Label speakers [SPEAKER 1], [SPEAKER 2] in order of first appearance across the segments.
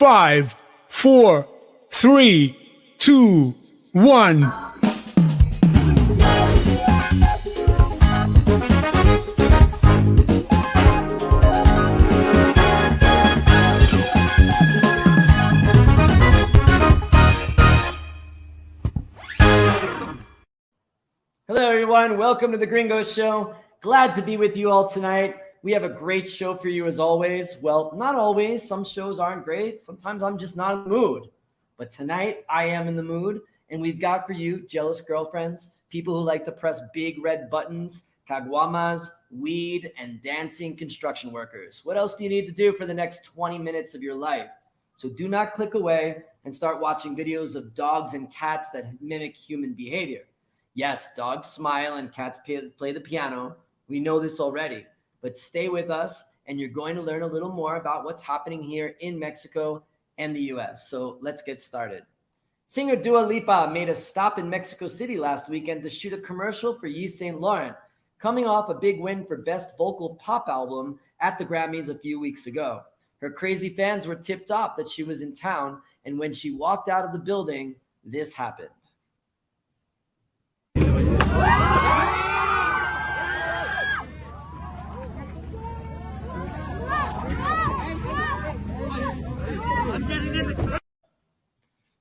[SPEAKER 1] 5, 4, 3, 2, 1.
[SPEAKER 2] Hello, everyone. Welcome to the Gringo Show. Glad to be with you all tonight. We have a great show for you as always. Well, not always. Some shows aren't great. Sometimes I'm just not in the mood. But tonight I am in the mood, and we've got for you jealous girlfriends, people who like to press big red buttons, caguamas, weed, and dancing construction workers. What else do you need to do for the next 20 minutes of your life? So do not click away and start watching videos of dogs and cats that mimic human behavior. Yes, dogs smile and cats play the piano. We know this already, but stay with us and you're going to learn a little more about what's happening here in Mexico and the US. So let's get started. Singer Dua Lipa made a stop in Mexico City last weekend to shoot a commercial for Yves Saint Laurent, coming off a big win for Best Vocal Pop Album at the Grammys a few weeks ago. Her crazy fans were tipped off that she was in town, and when she walked out of the building, this happened.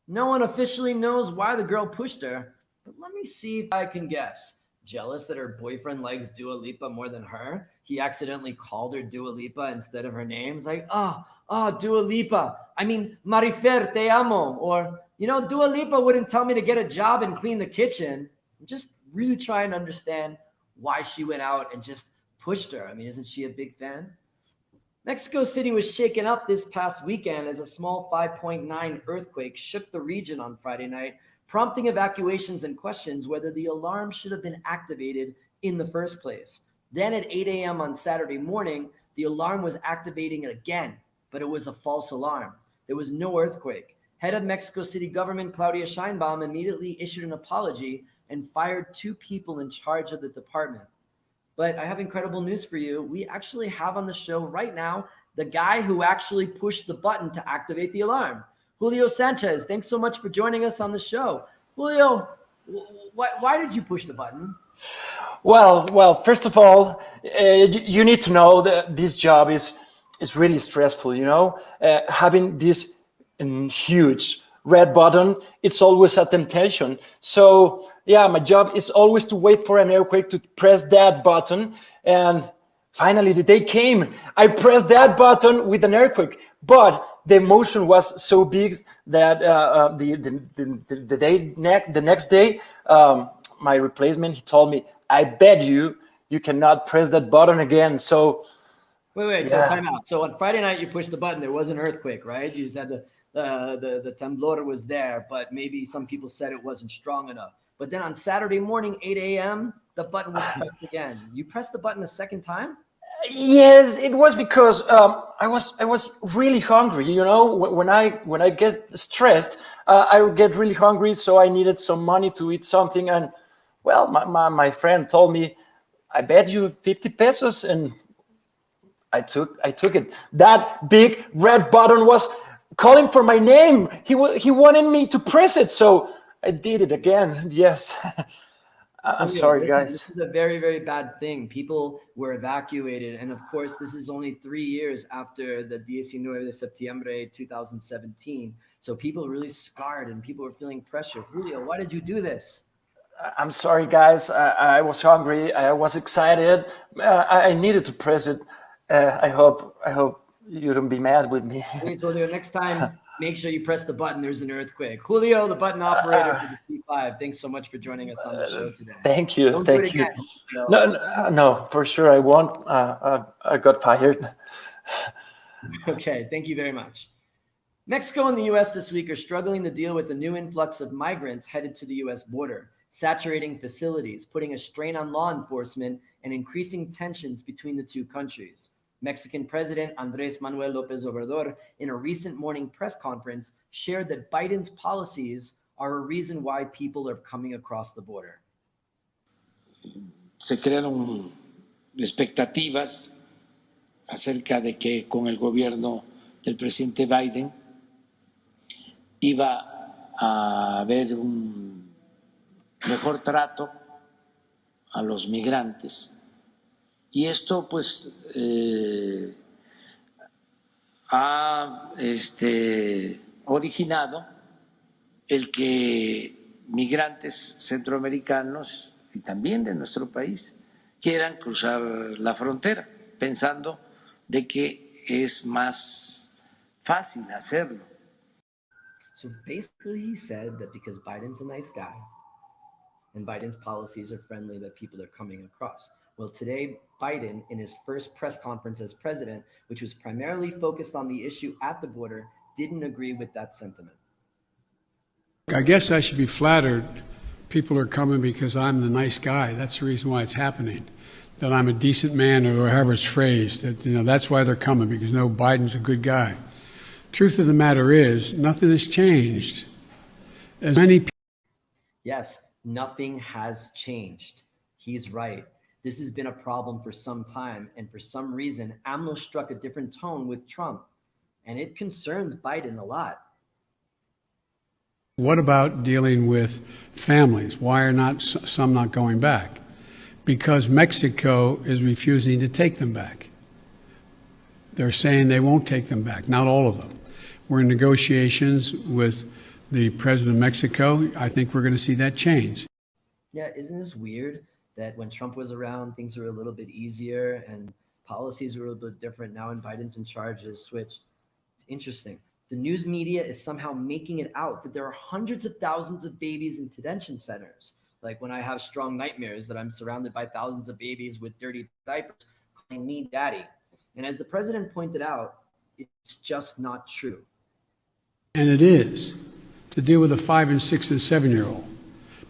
[SPEAKER 2] No one officially knows why the girl pushed her, but let me see if I can guess. Jealous that her boyfriend likes Dua Lipa more than her? He accidentally called her Dua Lipa instead of her name. It's like, Dua Lipa. I mean, Marifer, te amo. Or, Dua Lipa wouldn't tell me to get a job and clean the kitchen. I'm just really trying to understand why she went out and just pushed her. I mean, isn't she a big fan? Mexico City was shaken up this past weekend as a small 5.9 earthquake shook the region on Friday night, prompting evacuations and questions whether the alarm should have been activated in the first place. Then at 8 a.m. on Saturday morning, the alarm was activating again, but it was a false alarm. There was no earthquake. Head of Mexico City government, Claudia Sheinbaum, immediately issued an apology and fired 2 people in charge of the department. But I have incredible news for you. We actually have on the show right now the guy who actually pushed the button to activate the alarm. Julio Sanchez, thanks so much for joining us on the show. Julio, why did you push the button?
[SPEAKER 3] Well, first of all, you need to know that this job is really stressful, having this huge red button, it's always a temptation. So yeah, my job is always to wait for an earthquake to press that button. And finally the day came. I pressed that button with an earthquake, but the emotion was so big that the next day, my replacement, he told me, I bet you cannot press that button again. So
[SPEAKER 2] wait, yeah. So time out. So on Friday night you pushed the button, there was an earthquake, right? You said the temblor was there, but maybe some people said it wasn't strong enough. But then on Saturday morning, 8 a.m., the button was pressed again. You pressed the button a second time?
[SPEAKER 3] Yes, it was because I was really hungry. When I get stressed, I get really hungry, so I needed some money to eat something. And well, my friend told me, I bet you 50 pesos, and I took it. That big red button was calling for my name. He wanted me to press it, so I did it again. Yes. I'm sorry, guys.
[SPEAKER 2] This is a very, very bad thing. People were evacuated. And of course, this is only 3 years after the 19 de septiembre 2017. So people are really scarred and people are feeling pressure. Julio, why did you do this?
[SPEAKER 3] I'm sorry, guys. I was hungry. I was excited. I needed to press it. I hope you don't be mad with me.
[SPEAKER 2] Okay, Julio, next time, make sure you press the button. There's an earthquake. Julio, the button operator for the C5. Thanks so much for joining us on the show today.
[SPEAKER 3] Thank you.
[SPEAKER 2] Don't
[SPEAKER 3] Thank you. No, for sure I won't. I got fired.
[SPEAKER 2] Okay, thank you very much. Mexico and the U.S. this week are struggling to deal with the new influx of migrants headed to the U.S. border, saturating facilities, putting a strain on law enforcement, and increasing tensions between the two countries. Mexican President Andrés Manuel López Obrador, in a recent morning press conference, shared that Biden's policies are a reason why people are coming across the border.
[SPEAKER 4] Se crearon expectativas acerca de que con el gobierno del presidente Biden iba a haber un mejor trato a los migrantes. Y esto pues ha originado el que migrantes centroamericanos y también de nuestro país quieran cruzar la frontera, pensando de que es más fácil hacerlo.
[SPEAKER 2] So basically he said that because Biden's a nice guy and Biden's policies are friendly, that people are coming across. Well, today, Biden, in his first press conference as president, which was primarily focused on the issue at the border, didn't agree with that sentiment.
[SPEAKER 1] I guess I should be flattered. People are coming because I'm the nice guy. That's the reason why it's happening. That I'm a decent man, or however it's phrased. That, that's why they're coming, because no, Biden's a good guy. Truth of the matter is, nothing has changed. As many people.
[SPEAKER 2] Yes, nothing has changed. He's right. This has been a problem for some time, and for some reason, AMLO struck a different tone with Trump, and it concerns Biden a lot.
[SPEAKER 1] What about dealing with families? Why are not some not going back? Because Mexico is refusing to take them back. They're saying they won't take them back, not all of them. We're in negotiations with the president of Mexico. I think we're going to see that change.
[SPEAKER 2] Yeah, isn't this weird that when Trump was around, things were a little bit easier and policies were a little bit different? Now when Biden's in charge, it's switched. It's interesting. The news media is somehow making it out that there are hundreds of thousands of babies in detention centers. Like when I have strong nightmares that I'm surrounded by thousands of babies with dirty diapers calling me daddy. And as the president pointed out, it's just not true.
[SPEAKER 1] And it is, to deal with a 5 and 6 and 7-year-old.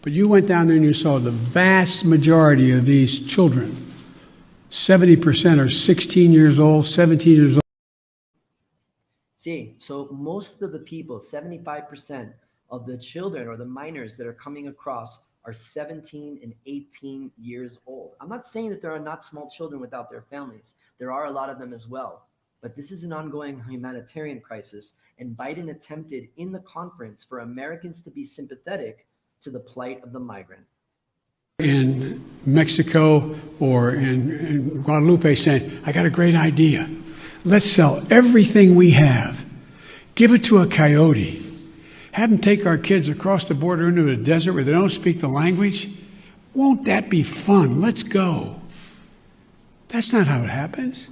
[SPEAKER 1] But you went down there and you saw the vast majority of these children, 70% are 16 years old, 17 years old.
[SPEAKER 2] See, so most of the people, 75% of the children or the minors that are coming across are 17 and 18 years old. I'm not saying that there are not small children without their families. There are a lot of them as well. But this is an ongoing humanitarian crisis, and Biden attempted in the conference for Americans to be sympathetic to the plight of the migrant.
[SPEAKER 1] In Mexico or in Guadalupe saying, I got a great idea. Let's sell everything we have. Give it to a coyote. Have them take our kids across the border into a desert where they don't speak the language. Won't that be fun? Let's go. That's not how it happens.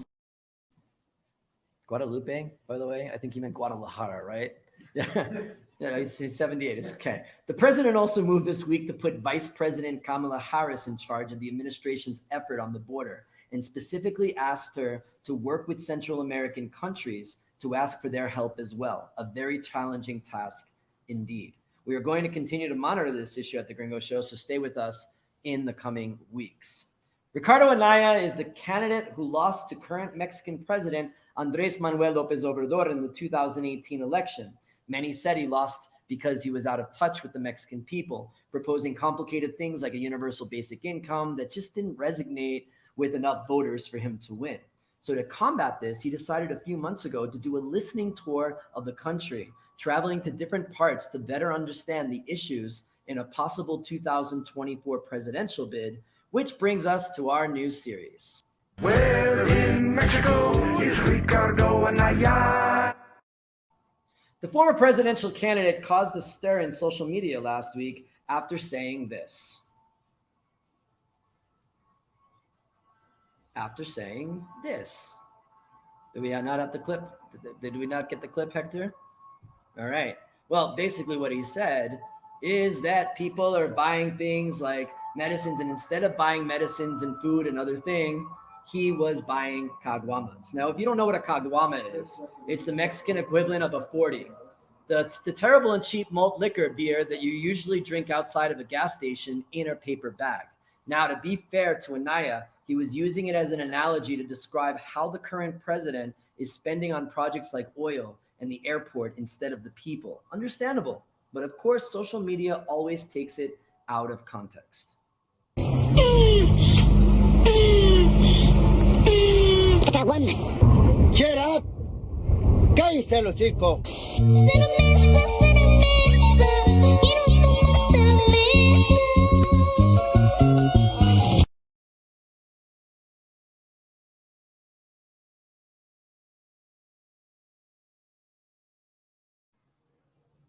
[SPEAKER 2] Guadalupe, by the way, I think he meant Guadalajara, right? Yeah, he's 78. It's okay. The president also moved this week to put Vice President Kamala Harris in charge of the administration's effort on the border, and specifically asked her to work with Central American countries to ask for their help as well. A very challenging task indeed. We are going to continue to monitor this issue at the Gringo Show, so stay with us in the coming weeks. Ricardo Anaya is the candidate who lost to current Mexican President Andrés Manuel López Obrador in the 2018 election. Many said he lost because he was out of touch with the Mexican people, proposing complicated things like a universal basic income that just didn't resonate with enough voters for him to win. So to combat this, he decided a few months ago to do a listening tour of the country, traveling to different parts to better understand the issues in a possible 2024 presidential bid, which brings us to our new series.
[SPEAKER 5] Where in Mexico is Ricardo Anaya?
[SPEAKER 2] The former presidential candidate caused a stir in social media last week after saying this. Do we not have the clip? Did we not get the clip, Hector? All right. Well, basically what he said is that people are buying things like medicines, and instead of buying medicines and food and other things, he was buying caguamas. Now, if you don't know what a caguama is, it's the Mexican equivalent of a 40. The terrible and cheap malt liquor beer that you usually drink outside of a gas station in a paper bag. Now, to be fair to Anaya, he was using it as an analogy to describe how the current president is spending on projects like oil and the airport instead of the people. Understandable. But of course, social media always takes it out of context.
[SPEAKER 6] Caguamas. Get up. Cállese, los chicos.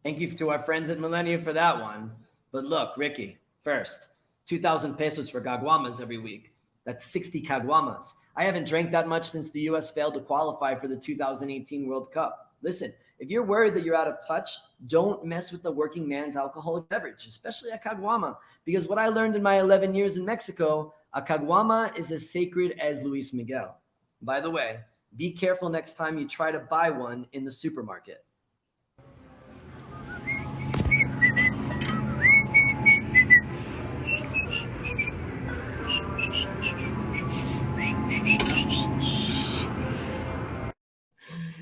[SPEAKER 2] Thank you to our friends at Millennium for that one. But look, Ricky, first, 2,000 pesos for caguamas every week. That's 60 caguamas. I haven't drank that much since the U.S. failed to qualify for the 2018 World Cup. Listen, if you're worried that you're out of touch, don't mess with the working man's alcoholic beverage, especially a caguama, because what I learned in my 11 years in Mexico, a caguama is as sacred as Luis Miguel. By the way, be careful next time you try to buy one in the supermarket.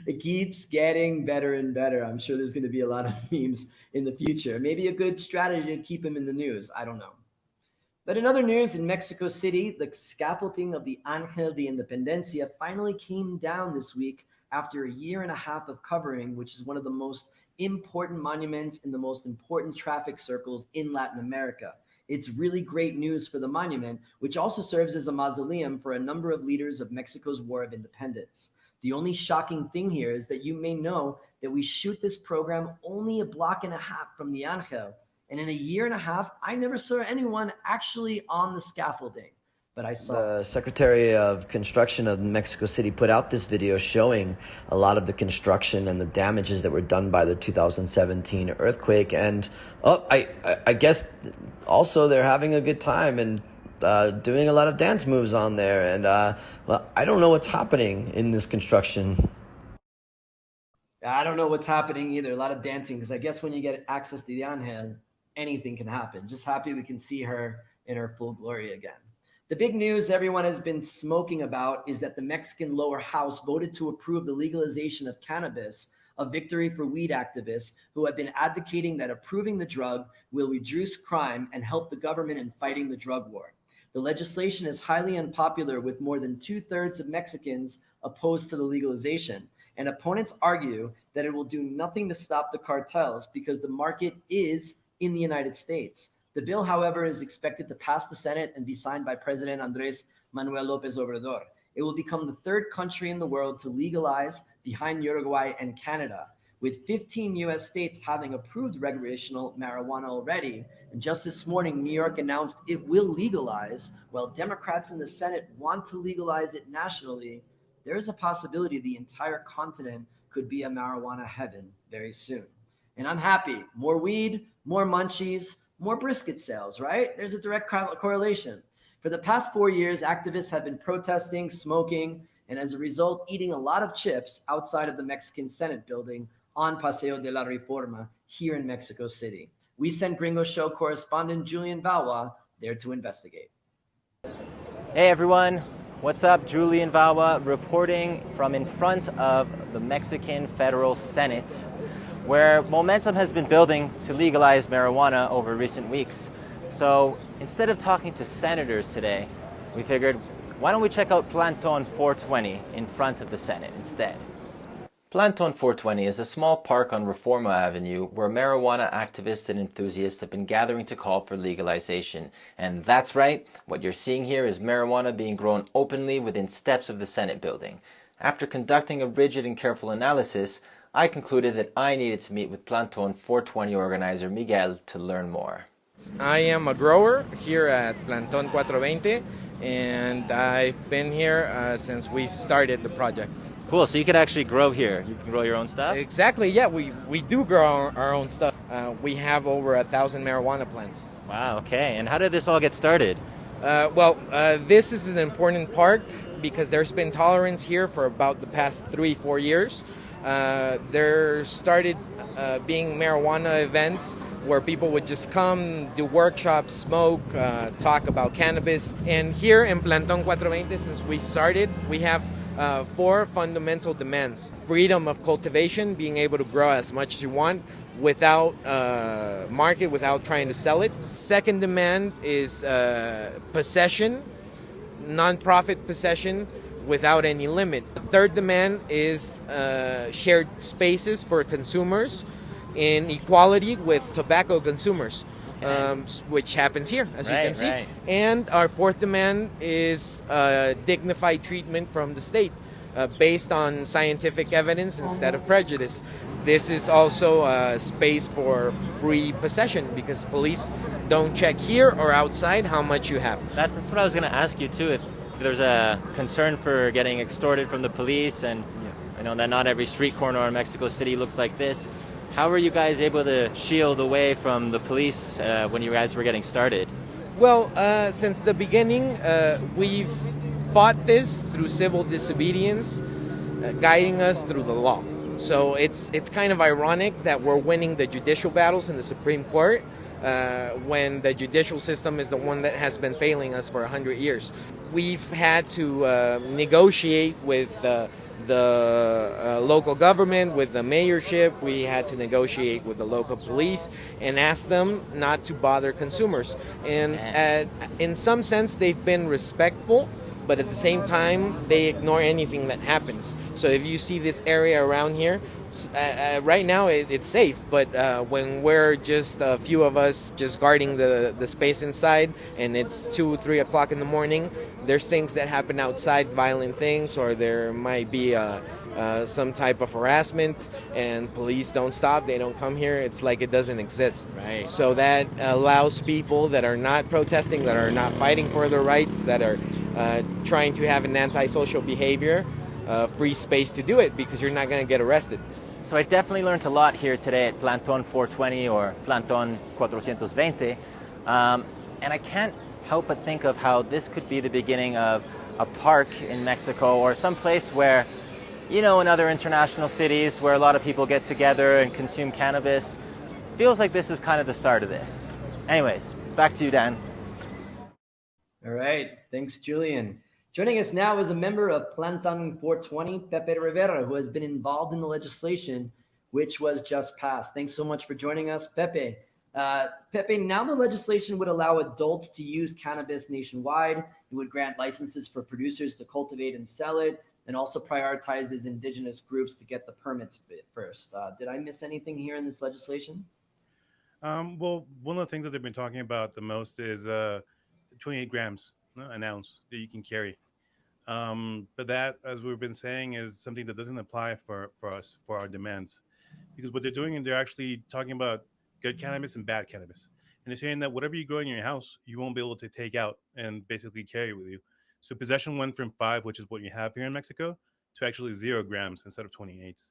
[SPEAKER 2] It keeps getting better and better. I'm sure there's going to be a lot of memes in the future. Maybe a good strategy to keep him in the news. I don't know. But in other news, in Mexico City, the scaffolding of the Ángel de Independencia finally came down this week after a year and a half of covering, which is one of the most important monuments in the most important traffic circles in Latin America. It's really great news for the monument, which also serves as a mausoleum for a number of leaders of Mexico's War of Independence. The only shocking thing here is that you may know that we shoot this program only a block and a half from the Ángel. And in a year and a half, I never saw anyone actually on the scaffolding. But I saw
[SPEAKER 6] the Secretary of Construction of Mexico City put out this video showing a lot of the construction and the damages that were done by the 2017 earthquake. And I guess also they're having a good time and doing a lot of dance moves on there. And well, I don't know what's happening in this construction.
[SPEAKER 2] I don't know what's happening either. A lot of dancing, because I guess when you get access to the Ángel, anything can happen. Just happy we can see her in her full glory again. The big news everyone has been smoking about is that the Mexican lower house voted to approve the legalization of cannabis, a victory for weed activists who have been advocating that approving the drug will reduce crime and help the government in fighting the drug war. The legislation is highly unpopular, with more than 2/3 of Mexicans opposed to the legalization. And opponents argue that it will do nothing to stop the cartels because the market is in the United States. The bill, however, is expected to pass the Senate and be signed by President Andrés Manuel López Obrador. It will become the third country in the world to legalize, behind Uruguay and Canada, with 15 U.S. states having approved recreational marijuana already. And just this morning, New York announced it will legalize, while Democrats in the Senate want to legalize it nationally. There is a possibility the entire continent could be a marijuana heaven very soon. And I'm happy. More weed, more munchies, more brisket sales, right? There's a direct correlation. For the past 4 years, activists have been protesting, smoking, and as a result, eating a lot of chips outside of the Mexican Senate building on Paseo de la Reforma here in Mexico City. We sent Gringo Show correspondent Julian Valwa there to investigate.
[SPEAKER 7] Hey everyone, what's up? Julian Valwa reporting from in front of the Mexican Federal Senate, where momentum has been building to legalize marijuana over recent weeks. So instead of talking to senators today, we figured, why don't we check out Planton 420 in front of the Senate instead? Planton 420 is a small park on Reforma Avenue where marijuana activists and enthusiasts have been gathering to call for legalization. And that's right, what you're seeing here is marijuana being grown openly within steps of the Senate building. After conducting a rigid and careful analysis, I concluded that I needed to meet with Planton 420 organizer Miguel to learn more.
[SPEAKER 8] I am a grower here at Planton 420, and I've been here since we started the project.
[SPEAKER 7] Cool, so you can actually grow here. You can grow your own stuff?
[SPEAKER 8] Exactly, yeah, we do grow our own stuff. We have over 1,000 marijuana plants.
[SPEAKER 7] Wow, okay. And how did this all get started?
[SPEAKER 8] This is an important park because there's been tolerance here for about the past 3-4 years. There started being marijuana events where people would just come, do workshops, smoke, talk about cannabis. And here in Planton 420, since we started, we have 4 fundamental demands. Freedom of cultivation, being able to grow as much as you want without market, without trying to sell it. Second demand is possession, non-profit possession, without any limit. The third demand is shared spaces for consumers in equality with tobacco consumers, which happens here, as you can see. Right. And our fourth demand is dignified treatment from the state. based on scientific evidence instead of prejudice. This is also a space for free possession because police don't check here or outside how much you have.
[SPEAKER 7] That's what I was going to ask you too. If there's a concern for getting extorted from the police, and I know that not every street corner in Mexico City looks like this. How were you guys able to shield away from the police when you guys were getting started?
[SPEAKER 8] Well, since the beginning, we've fought this through civil disobedience, guiding us through the law. So it's kind of ironic that we're winning the judicial battles in the Supreme Court when the judicial system is the one that has been failing us for 100 years. We've had to negotiate with the local government, with the mayorship. We had to negotiate with the local police and ask them not to bother consumers. And in some sense, they've been respectful, but at the same time, they ignore anything that happens. So if you see this area around here, right now it's safe, but when we're just a few of us just guarding the space inside, and it's 2, 3 o'clock in the morning, there's things that happen outside, violent things, or there might be some type of harassment, and police don't stop, they don't come here. It's like it doesn't exist.
[SPEAKER 7] Right.
[SPEAKER 8] So that allows people that are not protesting, that are not fighting for their rights, that are trying to have an antisocial behavior, free space to do it, because you're not going to get arrested.
[SPEAKER 7] So I definitely learned a lot here today at Planton 420 or Planton 420. And I can't help but think of how this could be the beginning of a park in Mexico, or some place where, in other international cities where a lot of people get together and consume cannabis. Feels like this is kind of the start of this. Anyways, back to you, Dan.
[SPEAKER 2] All right. Thanks, Julian. Joining us now is a member of Planton 420, Pepe Rivera, who has been involved in the legislation which was just passed. Thanks so much for joining us, Pepe. Pepe, now the legislation would allow adults to use cannabis nationwide. It would grant licenses for producers to cultivate and sell it, and also prioritizes indigenous groups to get the permits first. Did I miss anything here in this legislation?
[SPEAKER 9] Well, one of the things that they've been talking about the most is 28 grams an ounce that you can carry. But that, as we've been saying, is something that doesn't apply for us, for our demands. Because what they're doing is they're actually talking about good cannabis and bad cannabis. And they're saying that whatever you grow in your house, you won't be able to take out and basically carry with you. So possession went from 5, which is what you have here in Mexico, to actually 0 grams instead of 28.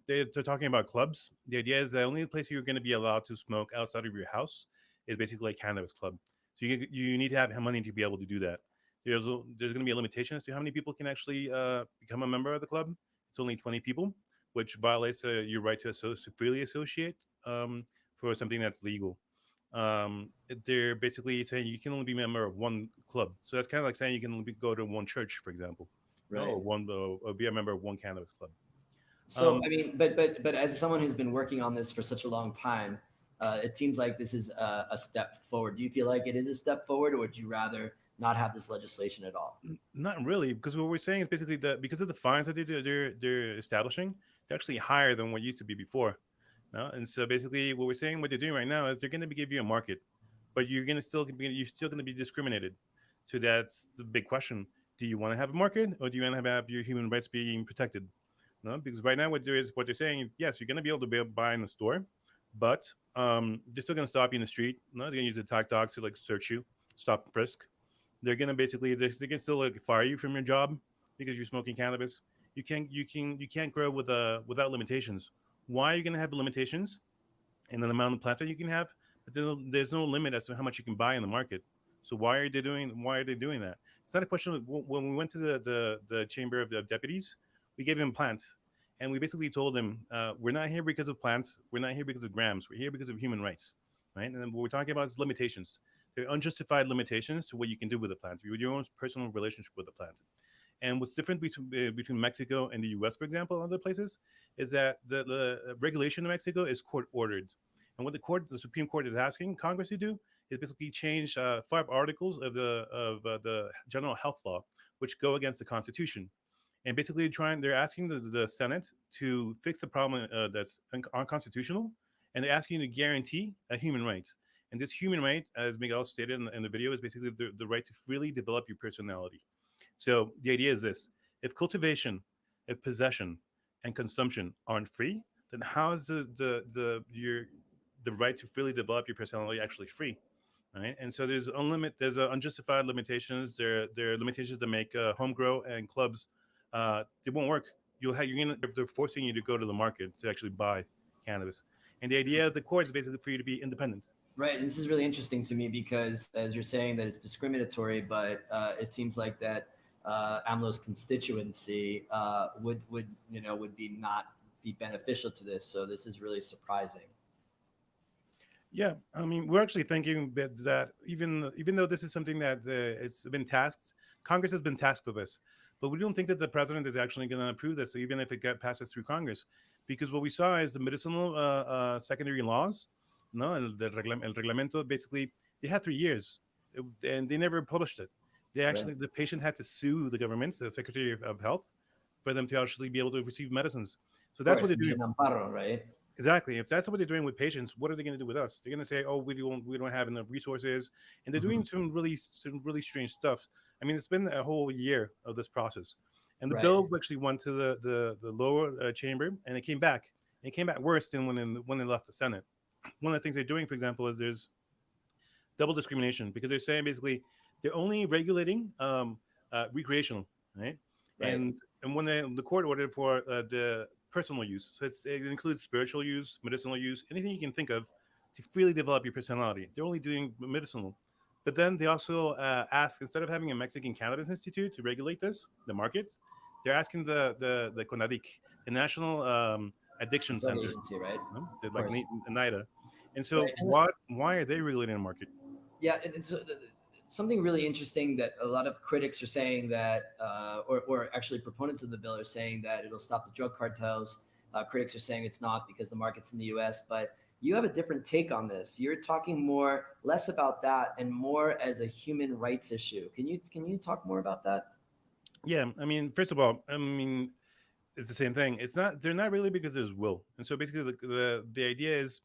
[SPEAKER 9] They're talking about clubs. The idea is the only place you're going to be allowed to smoke outside of your house is basically a cannabis club. So you need to have money to be able to do that. There's going to be a limitation as to how many people can actually become a member of the club. It's only 20 people, which violates your right to freely associate for something that's legal. They're basically saying you can only be a member of one club. So that's kind of like saying you can only go to one church, for example,
[SPEAKER 2] Right.
[SPEAKER 9] or be a member of one cannabis club.
[SPEAKER 2] So I mean, but as someone who's been working on this for such a long time, it seems like this is a step forward. Do you feel like it is a step forward, or would you rather not have this legislation at all?
[SPEAKER 9] Not really, because what we're saying is basically that because of the fines that they're establishing, they're actually higher than what used to be before. No? And so basically, what we're saying, what they're doing right now is they're going to give you a market, but you're still going to be discriminated. So that's the big question: do you want to have a market, or do you want to have your human rights being protected? No, because right now what they're saying is yes, you're going to be able to buy in the store, but they're still going to stop you in the street. No, they're going to use the attack dogs to like search you, stop, frisk. They're going to basically they can still like fire you from your job because you're smoking cannabis. You can't grow without limitations. Why are you going to have limitations in the amount of plants that you can have? But there's no limit as to how much you can buy in the market. So why are they doing that? It's not a question of when we went to the Chamber of the Deputies, we gave him plants, and we basically told him we're not here because of plants, we're not here because of grams, we're here because of human rights, right? And then what we're talking about is limitations. They're unjustified limitations to what you can do with the plant, your own personal relationship with the plant. And what's different between Mexico and the U.S., for example, and other places, is that the regulation in Mexico is court ordered. And what the Supreme Court is asking Congress to do is basically change 5 articles of the General Health Law, which go against the Constitution. And basically they're asking the Senate to fix the problem that's unconstitutional, and they're asking you to guarantee a human right. And this human right, as Miguel stated in the video, is basically the right to freely develop your personality. So the idea is this: If cultivation, if possession, and consumption aren't free, then how is the right to freely develop your personality actually free? Right, and so there's unjustified limitations. There are limitations that make home grow and clubs. They won't work. They're forcing you to go to the market to actually buy cannabis. And the idea of the court is basically for you to be independent.
[SPEAKER 2] Right, and this is really interesting to me because, as you're saying, that it's discriminatory, but it seems like that AMLO's constituency would be not be beneficial to this. So this is really surprising.
[SPEAKER 9] Yeah, I mean, we're actually thinking that even though this is something that it's been tasked, Congress has been tasked with this, but we don't think that the president is actually going to approve this, even if it passes through Congress, because what we saw is the medicinal secondary laws, no, el reglamento. Basically, they had 3 years, and they never published it. The patient had to sue the government, the Secretary of Health, for them to actually be able to receive medicines. So that's what they're doing.
[SPEAKER 2] Amparo, right?
[SPEAKER 9] Exactly. If that's what they're doing with patients, what are they going to do with us? They're going to say, "Oh, we don't have enough resources," and they're doing some really strange stuff. I mean, it's been a whole year of this process, and the bill actually went to the lower chamber, and it came back. And it came back worse than when it left the Senate. One of the things they're doing, for example, is there's double discrimination, because they're saying basically they're only regulating recreational, right? And when the court ordered for the personal use, so it includes spiritual use, medicinal use, anything you can think of to freely develop your personality. They're only doing medicinal. But then they also ask, instead of having a Mexican Cannabis Institute to regulate the market, they're asking the CONADIC, the National Addiction Center,
[SPEAKER 2] agency, right?
[SPEAKER 9] Like NIDA. And so why are they regulating the market?
[SPEAKER 2] Yeah, it's something really interesting that a lot of critics are saying that, or actually proponents of the bill are saying that it'll stop the drug cartels. Critics are saying it's not because the market's in the U.S., but you have a different take on this. You're talking less about that and more as a human rights issue. Can you talk more about that?
[SPEAKER 9] Yeah, I mean, first of all, I mean, it's the same thing. They're not really, because there's will. And so basically the idea is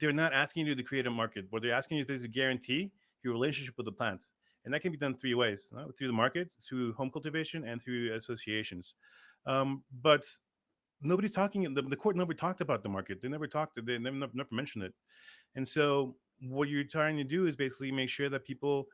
[SPEAKER 9] they're not asking you to create a market. What they're asking you is to guarantee your relationship with the plants. And that can be done 3 ways: through the market, through home cultivation, and through associations. But nobody's talking. The court never talked about the market. They never talked. They never mentioned it. And so what you're trying to do is basically make sure that people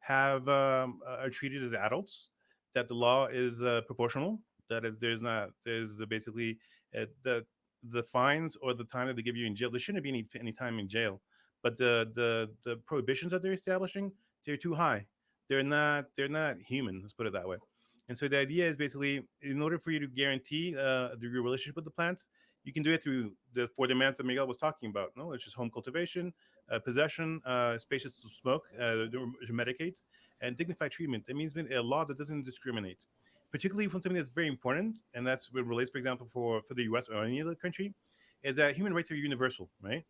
[SPEAKER 9] are treated as adults, that the law is proportional, that there's basically the fines or the time that they give you in jail. There shouldn't be any time in jail, but the prohibitions that they're establishing, they're too high. They're not human. Let's put it that way. And so the idea is basically, in order for you to guarantee your relationship with the plants, you can do it through the 4 demands that Miguel was talking about. No, it's just home cultivation, possession, spaces to smoke, medicate, and dignified treatment. That means a law that doesn't discriminate, particularly from something that's very important, and that's what relates, for example, for the U.S. or any other country, is that human rights are universal, right?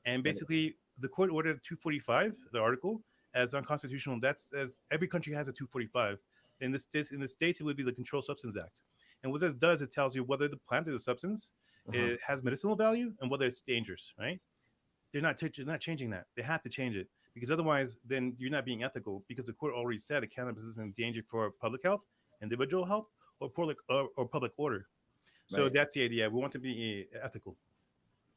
[SPEAKER 9] And basically, the court ordered 245, the article, as unconstitutional. That's as every country has a 245. In the states, it would be the Controlled Substance Act. And what this does, it tells you whether the plant or the substance it has medicinal value and whether it's dangerous, right? They're not changing that. They have to change it, because otherwise, then you're not being ethical, because the court already said that cannabis is in danger for public health, individual health, or public order. So that's the idea. We want to be ethical.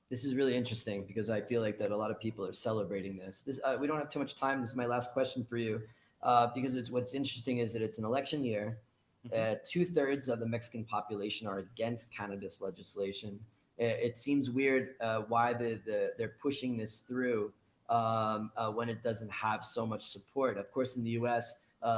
[SPEAKER 2] This is really interesting, because I feel like that a lot of people are celebrating this. We don't have too much time. This is my last question for you, because what's interesting is that it's an election year. 2/3 of the Mexican population are against cannabis legislation. It seems weird why they're pushing this through when it doesn't have so much support. Of course, in the U.S.,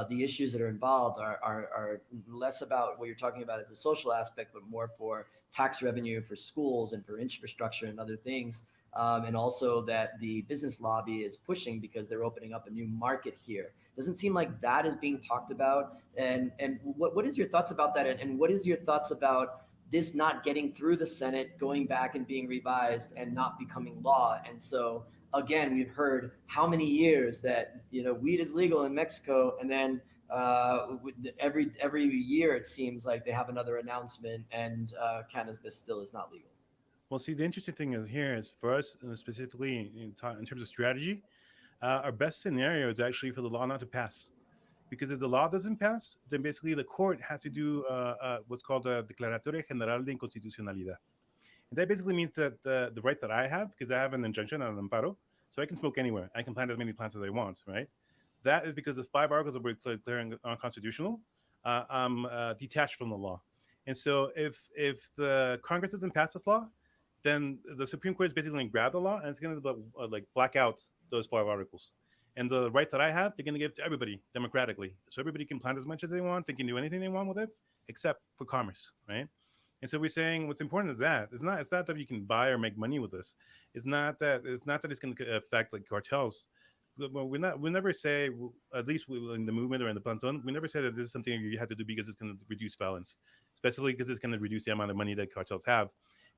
[SPEAKER 2] the issues that are involved are less about what you're talking about as a social aspect, but more for tax revenue, for schools, and for infrastructure and other things. And also that the business lobby is pushing because they're opening up a new market here. Doesn't seem like that is being talked about. And what is your thoughts about that? And what is your thoughts about this not getting through the Senate, going back and being revised and not becoming law? And so again, we've heard how many years that weed is legal in Mexico, and then every year it seems like they have another announcement, and cannabis still is not legal.
[SPEAKER 9] Well, see, the interesting thing is for us, specifically in terms of strategy, our best scenario is actually for the law not to pass. because if the law doesn't pass, then basically the court has to do what's called a Declaratoria General de Inconstitucionalidad. And that basically means that the rights that I have, because I have an injunction and an amparo, so I can smoke anywhere. I can plant as many plants as I want, right? That is because the 5 articles that we're declaring unconstitutional, I'm detached from the law. And so if the Congress doesn't pass this law, then the Supreme Court is basically going to grab the law and it's going to like black out those 5 articles. And the rights that I have, they're going to give to everybody democratically. So everybody can plant as much as they want. They can do anything they want with it, except for commerce, right? And so we're saying what's important is that it's not that you can buy or make money with this. It's not that it's going to affect like cartels. We never say, at least in the movement or in the Planton, we never say that this is something you have to do because it's going to reduce violence, especially because it's going to reduce the amount of money that cartels have.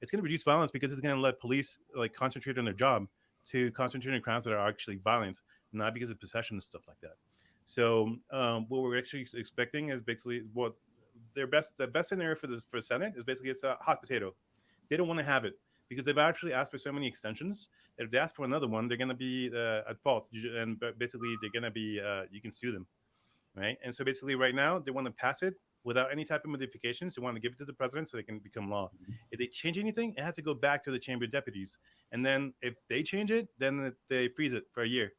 [SPEAKER 9] It's going to reduce violence because it's going to let police like concentrate on their job to concentrate on crimes that are actually violent, not because of possession and stuff like that. So what we're actually expecting is basically what the best scenario for Senate is basically it's a hot potato. They don't want to have it because they've actually asked for so many extensions that if they ask for another one, they're going to be at fault, and basically they're going to be you can sue them, right? And so basically right now they want to pass it without any type of modifications. They want to give it to the president so they can become law. If they change anything, it has to go back to the Chamber of Deputies, and then if they change it, then they freeze it for a year,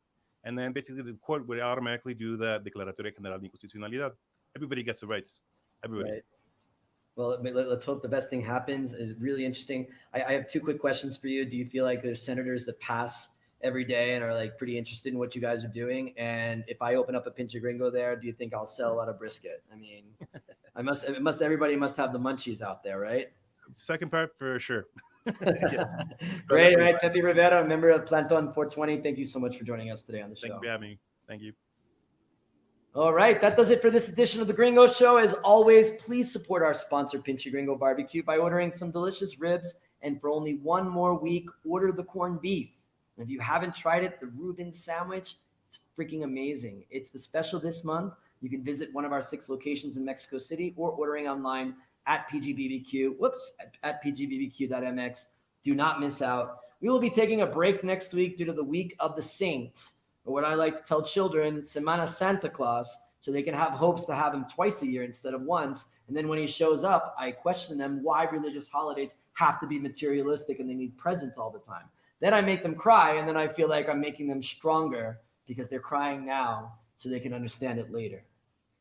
[SPEAKER 9] and then basically the court would automatically do the Declaratoria General de Inconstitucionalidad. Everybody gets the rights. Everybody.
[SPEAKER 2] Right. Well, let's hope the best thing happens. It's really interesting. I have 2 quick questions for you. Do you feel like there's senators that pass every day and are like pretty interested in what you guys are doing? And if I open up a Pinche Gringo there, do you think I'll sell a lot of brisket? I mean, everybody must have the munchies out there, right?
[SPEAKER 9] Second part for sure. Yes.
[SPEAKER 2] Great. All right. Pepe Rivera, member of Planton 420. Thank you so much for joining us today on the show.
[SPEAKER 9] Thank you for having me. Thank you.
[SPEAKER 2] All right, that does it for this edition of the Gringo Show. As always, please support our sponsor, Pinche Gringo Barbecue, by ordering some delicious ribs. And for only 1 more week, order the corned beef. And if you haven't tried it, the Reuben sandwich, it's freaking amazing. It's the special this month. You can visit one of our 6 locations in Mexico City or ordering online at PGBBQ. At pgbbq.mx. Do not miss out. We will be taking a break next week due to the week of the Saints, or what I like to tell children, Semana Santa Claus, so they can have hopes to have him twice a year instead of once. And then when he shows up, I question them why religious holidays have to be materialistic and they need presents all the time. Then I make them cry, and then I feel like I'm making them stronger because they're crying now so they can understand it later.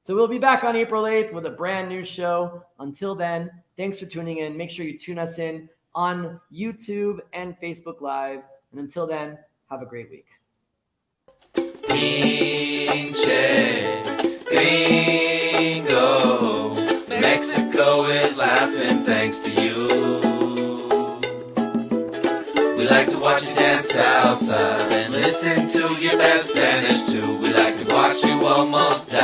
[SPEAKER 2] So we'll be back on April 8th with a brand new show. Until then, thanks for tuning in. Make sure you tune us in on YouTube and Facebook Live. And until then, have a great week.
[SPEAKER 10] Pinche Gringo, Mexico is laughing thanks to you. We like to watch you dance salsa and listen to your bad Spanish too. We like to watch you almost die.